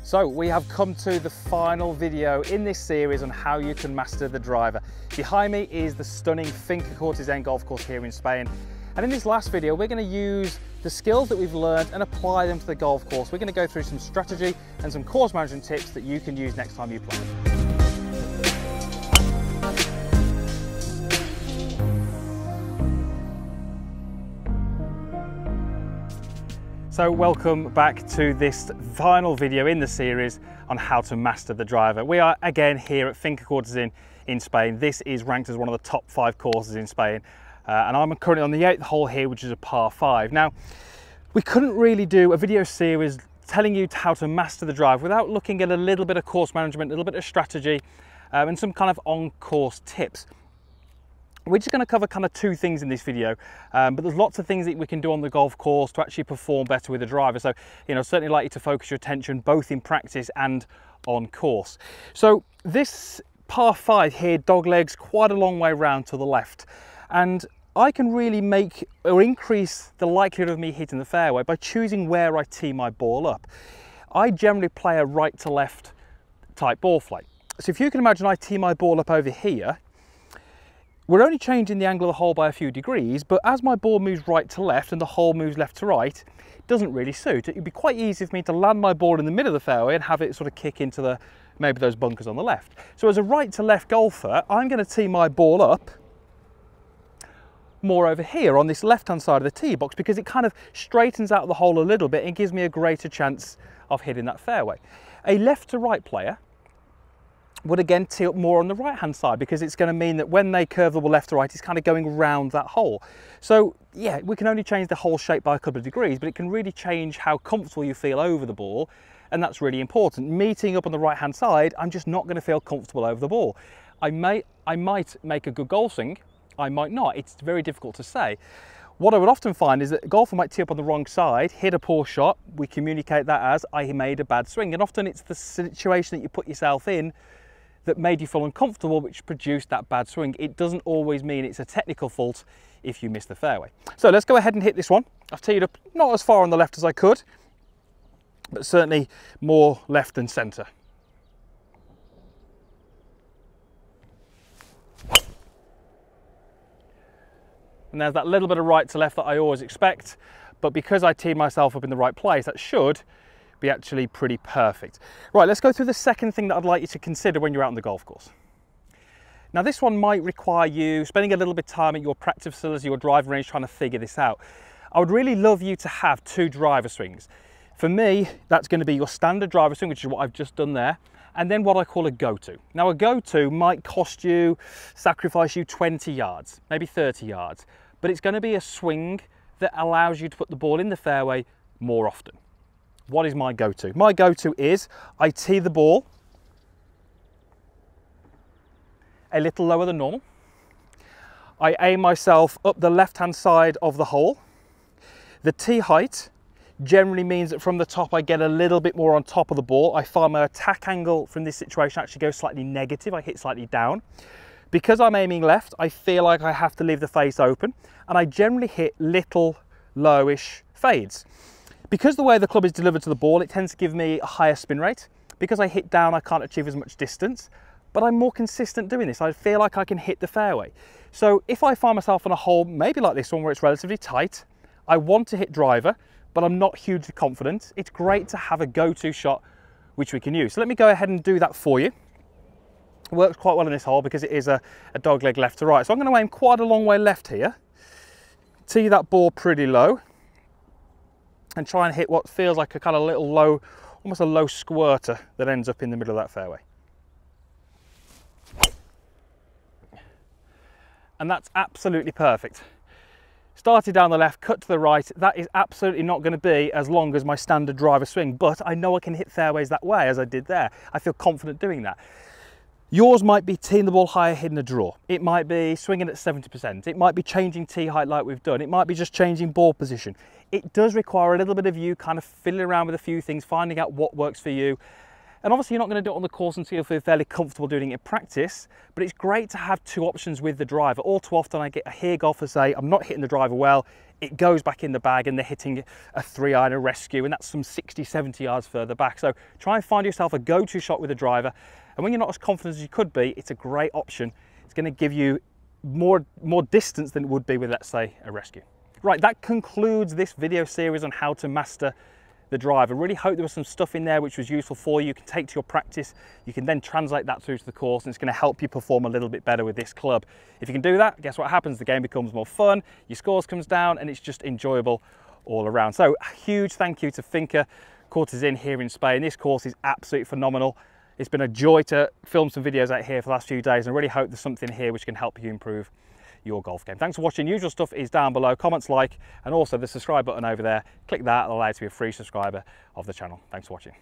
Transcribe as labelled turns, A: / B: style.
A: So we have come to the final video in this series on how you can master the driver. Behind me is the stunning Finca Courtesan golf course here in Spain. And in this last video, we're going to use the skills that we've learned and apply them to the golf course. We're going to go through some strategy and some course management tips that you can use next time you play. So welcome back to this final video in the series on how to master the driver. We are again here at Finca Courtesan in Spain. This is ranked as one of the top 5 courses in Spain. And I'm currently on the 8th hole here, which is a par 5. Now, we couldn't really do a video series telling you how to master the drive without looking at a little bit of course management, a little bit of strategy, and some kind of on-course tips. We're just going to cover kind of 2 things in this video, but there's lots of things that we can do on the golf course to actually perform better with the driver. So, certainly like you to focus your attention both in practice and on course. So this par 5 here, dog legs quite a long way round to the left. And I can really make or increase the likelihood of me hitting the fairway by choosing where I tee my ball up. I generally play a right to left type ball flight. So if you can imagine I tee my ball up over here, we're only changing the angle of the hole by a few degrees, but as my ball moves right to left and the hole moves left to right, it doesn't really suit. It'd be quite easy for me to land my ball in the middle of the fairway and have it sort of kick into maybe those bunkers on the left. So as a right to left golfer, I'm going to tee my ball up more over here on this left-hand side of the tee box because it kind of straightens out the hole a little bit and gives me a greater chance of hitting that fairway. A left to right player would again tee up more on the right hand side because it's going to mean that when they curve the ball left to right, it's kind of going round that hole. So yeah, we can only change the hole shape by a couple of degrees, but it can really change how comfortable you feel over the ball, and that's really important. Me teeing up on the right hand side, I'm just not going to feel comfortable over the ball. I might make a good golf swing, I might not. It's very difficult to say. What I would often find is that a golfer might tee up on the wrong side, hit a poor shot, we communicate that as I made a bad swing, and often it's the situation that you put yourself in that made you feel uncomfortable, which produced that bad swing. It doesn't always mean it's a technical fault if you miss the fairway. So let's go ahead and hit this one. I've teed up not as far on the left as I could, but certainly more left than centre. And there's that little bit of right to left that I always expect, but because I teed myself up in the right place, that should be actually pretty perfect. Right, let's go through the second thing that I'd like you to consider when you're out on the golf course. Now this one might require you spending a little bit of time at your practice facility, your driving range, trying to figure this out. I would really love you to have 2 driver swings. For me, that's going to be your standard driver swing, which is what I've just done there, and then what I call a go-to. Now a go-to might sacrifice you 20 yards, maybe 30 yards, but it's going to be a swing that allows you to put the ball in the fairway more often. What is my go-to? My go-to is I tee the ball a little lower than normal. I aim myself up the left-hand side of the hole. The tee height generally means that from the top I get a little bit more on top of the ball. I find my attack angle from this situation actually goes slightly negative. I hit slightly down. Because I'm aiming left, I feel like I have to leave the face open, and I generally hit little lowish fades. Because the way the club is delivered to the ball, it tends to give me a higher spin rate. Because I hit down, I can't achieve as much distance, but I'm more consistent doing this. I feel like I can hit the fairway. So if I find myself on a hole, maybe like this one where it's relatively tight, I want to hit driver, but I'm not hugely confident, it's great to have a go-to shot which we can use. So let me go ahead and do that for you. It works quite well in this hole because it is a dog leg left to right. So I'm going to aim quite a long way left here, tee that ball pretty low, and try and hit what feels like a kind of little low, almost a low squirter that ends up in the middle of that fairway. And that's absolutely perfect. Started down the left, cut to the right. That is absolutely not going to be as long as my standard driver swing, but I know I can hit fairways that way as I did there. I feel confident doing that. Yours might be teeing the ball higher, hitting a draw. It might be swinging at 70%. It might be changing tee height like we've done. It might be just changing ball position. It does require a little bit of you kind of fiddling around with a few things, finding out what works for you. And obviously you're not going to do it on the course until you feel fairly comfortable doing it in practice, but it's great to have 2 options with the driver. All too often I hear golfers say, I'm not hitting the driver well, it goes back in the bag and they're hitting a 3-iron, a rescue, and that's some 60, 70 yards further back. So try and find yourself a go-to shot with a driver. And when you're not as confident as you could be, it's a great option. It's going to give you more distance than it would be with, let's say, a rescue. Right, that concludes this video series on how to master the drive. I really hope there was some stuff in there which was useful for you. You can take to your practice. You can then translate that through to the course, and it's going to help you perform a little bit better with this club. If you can do that, guess what happens? The game becomes more fun, your scores comes down, and it's just enjoyable all around. So a huge thank you to Finca Cortesín here in Spain. This course is absolutely phenomenal. It's been a joy to film some videos out here for the last few days, and I really hope there's something here which can help you improve your golf game. Thanks for watching. Usual stuff is down below. Comments, like, and also the subscribe button over there. Click that, it'll allow you to be a free subscriber of the channel. Thanks for watching.